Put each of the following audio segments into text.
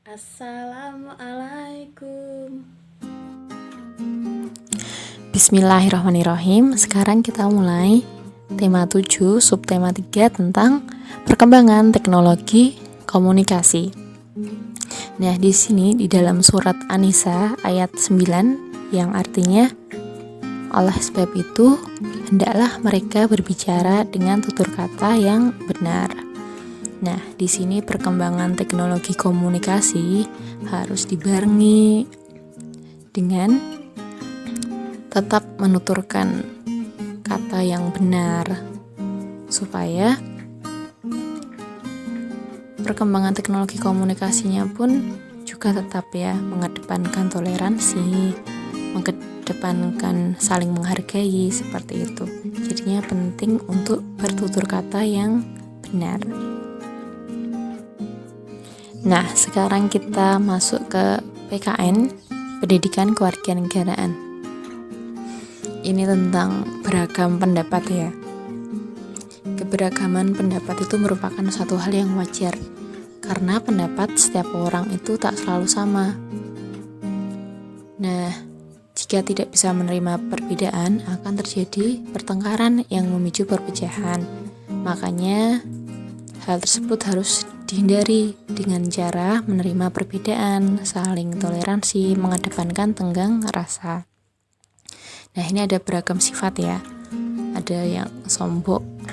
Assalamualaikum. Bismillahirrahmanirrahim. Sekarang kita mulai tema 7, subtema 3 tentang perkembangan teknologi komunikasi. Nah, di sini di dalam surat An-Nisa ayat 9 yang artinya oleh sebab itu hendaklah mereka berbicara dengan tutur kata yang benar. Nah, di sini perkembangan teknologi komunikasi harus dibarengi dengan tetap menuturkan kata yang benar supaya perkembangan teknologi komunikasinya pun juga tetap mengedepankan toleransi, mengedepankan saling menghargai seperti itu. Jadinya penting untuk bertutur kata yang benar. Nah, sekarang kita masuk ke PKN, Pendidikan Kewarganegaraan. Ini tentang beragam pendapat ya. Keberagaman pendapat itu merupakan satu hal yang wajar, karena pendapat setiap orang itu tak selalu sama. Nah, jika tidak bisa menerima perbedaan, akan terjadi pertengkaran yang memicu perpecahan. Makanya, hal tersebut harus dihindari dengan cara menerima perbedaan, saling toleransi, mengedepankan tenggang rasa. Nah, ini ada beragam sifat ya. Ada yang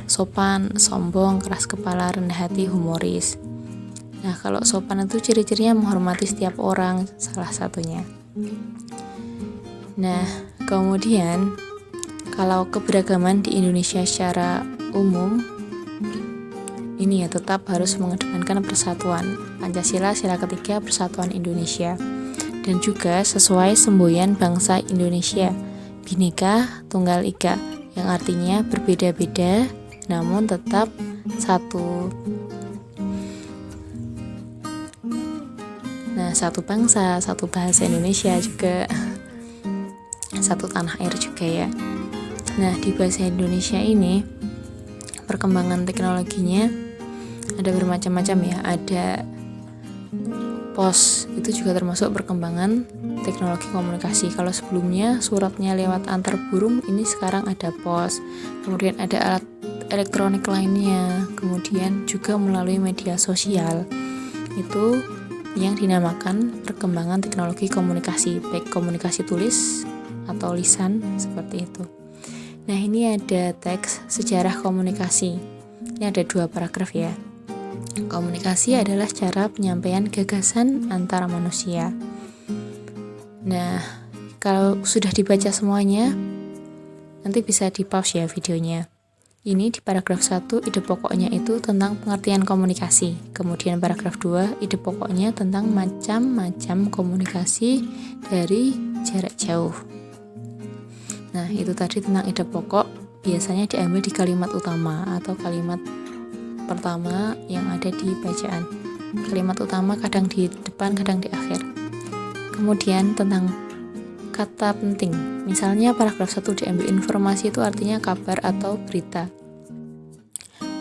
sopan, sombong, keras kepala, rendah hati, humoris. Nah, kalau sopan itu ciri-cirinya menghormati setiap orang, salah satunya. Nah, kemudian kalau keberagaman di Indonesia secara umum ini tetap harus mengedepankan persatuan Pancasila sila ketiga Persatuan Indonesia, dan juga sesuai semboyan bangsa Indonesia, Bhinneka Tunggal Ika, yang artinya berbeda-beda namun tetap satu. Nah, satu bangsa, satu bahasa Indonesia juga, satu tanah air juga ya. Nah, di bahasa Indonesia ini perkembangan teknologinya ada bermacam-macam ya. Ada pos, itu juga termasuk perkembangan teknologi komunikasi. Kalau sebelumnya suratnya lewat antar burung, ini sekarang ada pos. Kemudian ada alat elektronik lainnya, kemudian juga melalui media sosial. Itu yang dinamakan perkembangan teknologi komunikasi, baik komunikasi tulis atau lisan seperti itu. Nah, ini ada teks sejarah komunikasi. Ini ada 2 paragraf ya. Komunikasi adalah cara penyampaian gagasan antara manusia. Nah, kalau sudah dibaca semuanya, nanti bisa di-pause ya videonya. Ini di paragraf 1, ide pokoknya itu tentang pengertian komunikasi. Kemudian paragraf 2, ide pokoknya tentang macam-macam komunikasi dari jarak jauh. Nah, itu tadi tentang ide pokok, biasanya diambil di kalimat utama atau kalimat pertama yang ada di bacaan. Kalimat utama kadang di depan, kadang di akhir. Kemudian tentang kata penting. Misalnya paragraf 1 diambil informasi, itu artinya kabar atau berita.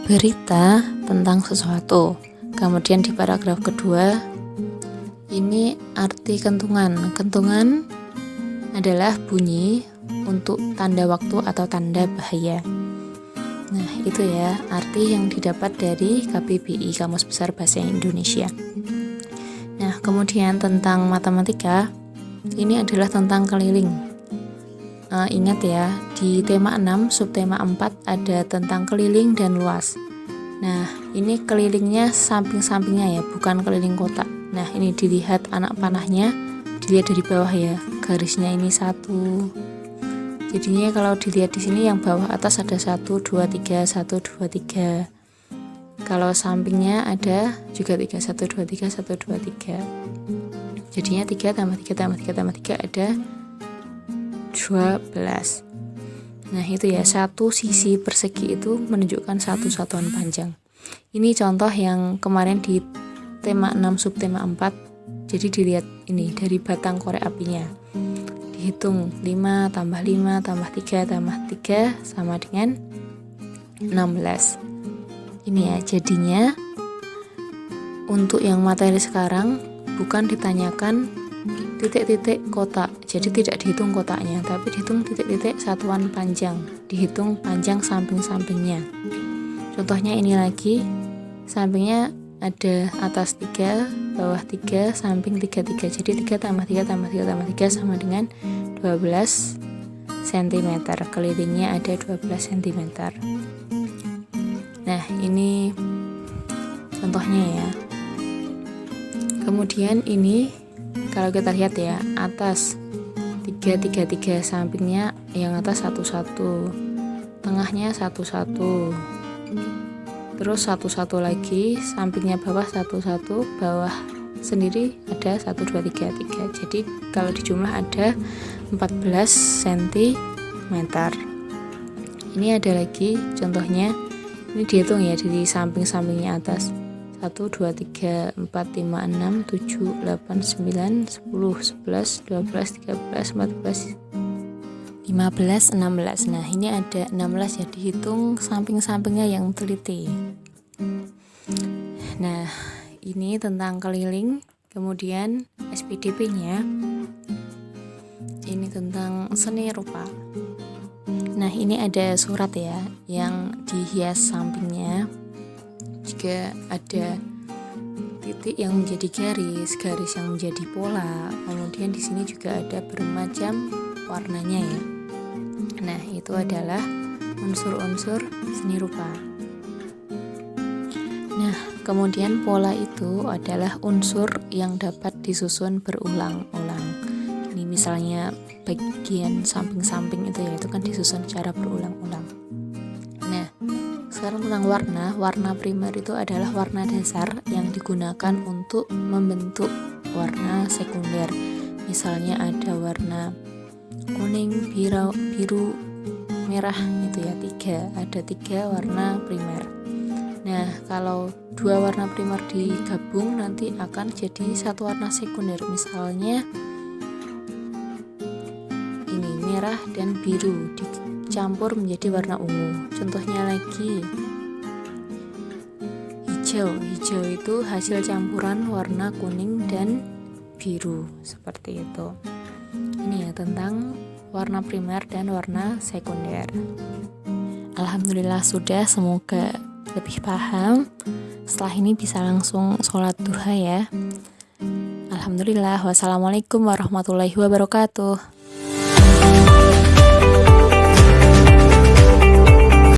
Berita tentang sesuatu. Kemudian di paragraf kedua ini arti kentungan. Kentungan adalah bunyi untuk tanda waktu atau tanda bahaya. Nah, itu ya arti yang didapat dari KBBI, Kamus Besar Bahasa Indonesia. Nah, kemudian tentang matematika, ini adalah tentang keliling. Ingat ya, di tema 6, subtema 4 ada tentang keliling dan luas. Nah, ini kelilingnya samping-sampingnya ya, bukan keliling kotak. Nah, ini dilihat anak panahnya, dilihat dari bawah ya, garisnya ini 1. Jadinya kalau dilihat di sini yang bawah atas ada 1, 2, 3, 1, 2, 3. Kalau sampingnya ada juga 3, 1, 2, 3, 1, 2, 3. Jadinya 3 tambah 3 tambah 3 tambah 3 ada 12. Nah, itu ya, satu sisi persegi itu menunjukkan satu satuan panjang. Ini contoh yang kemarin di tema 6 subtema 4. Jadi dilihat ini dari batang korek apinya. Dihitung 5 tambah 5 tambah 3 tambah 3 sama dengan 16. Ini ya, jadinya untuk yang materi sekarang bukan ditanyakan titik-titik kotak, jadi tidak dihitung kotaknya, tapi dihitung titik-titik satuan panjang, dihitung panjang samping-sampingnya. Contohnya ini lagi, sampingnya ada atas 3, bawah 3, samping 3, jadi 3 tambah 3 tambah 3 tambah 3 sama dengan 12 cm, kelilingnya ada 12 cm. Nah, ini contohnya ya. Kemudian ini kalau kita lihat ya, atas 3, 3, 3, sampingnya yang atas 1, 1, tengahnya 1, 1, terus 1, 1 lagi, sampingnya bawah 1, 1, bawah sendiri ada 1, 2, 3, 3. Jadi kalau dijumlah ada 14 cm. Ini ada lagi contohnya, ini dihitung ya dari samping-sampingnya atas. 1, 2, 3, 4, 5, 6, 7, 8, 9, 10, 11, 12, 13, 14, 15, 16. Nah, ini ada 16 ya, dihitung samping-sampingnya yang teliti. Nah, ini tentang keliling. Kemudian SPDP-nya ini tentang seni rupa. Nah, ini ada surat ya yang dihias sampingnya. Juga ada titik yang menjadi garis, garis yang menjadi pola. Kemudian di sini juga ada bermacam warnanya ya. Nah, itu adalah unsur-unsur seni rupa. Nah, kemudian pola itu adalah unsur yang dapat disusun berulang-ulang. Ini misalnya bagian samping-samping itu ya, itu kan disusun secara berulang-ulang. Nah, sekarang tentang warna. Warna primer itu adalah warna dasar yang digunakan untuk membentuk warna sekunder. Misalnya ada warna kuning, biru, merah itu ya, 3. Ada 3 warna primer. Nah, kalau 2 warna primer digabung nanti akan jadi 1 warna sekunder. Misalnya ini merah dan biru dicampur menjadi warna ungu. Contohnya lagi hijau. Hijau itu hasil campuran warna kuning dan biru, seperti itu. Ini ya tentang warna primer dan warna sekunder. Alhamdulillah sudah, semoga lebih paham. Setelah ini bisa langsung sholat duha ya. Alhamdulillah. Wassalamualaikum warahmatullahi wabarakatuh.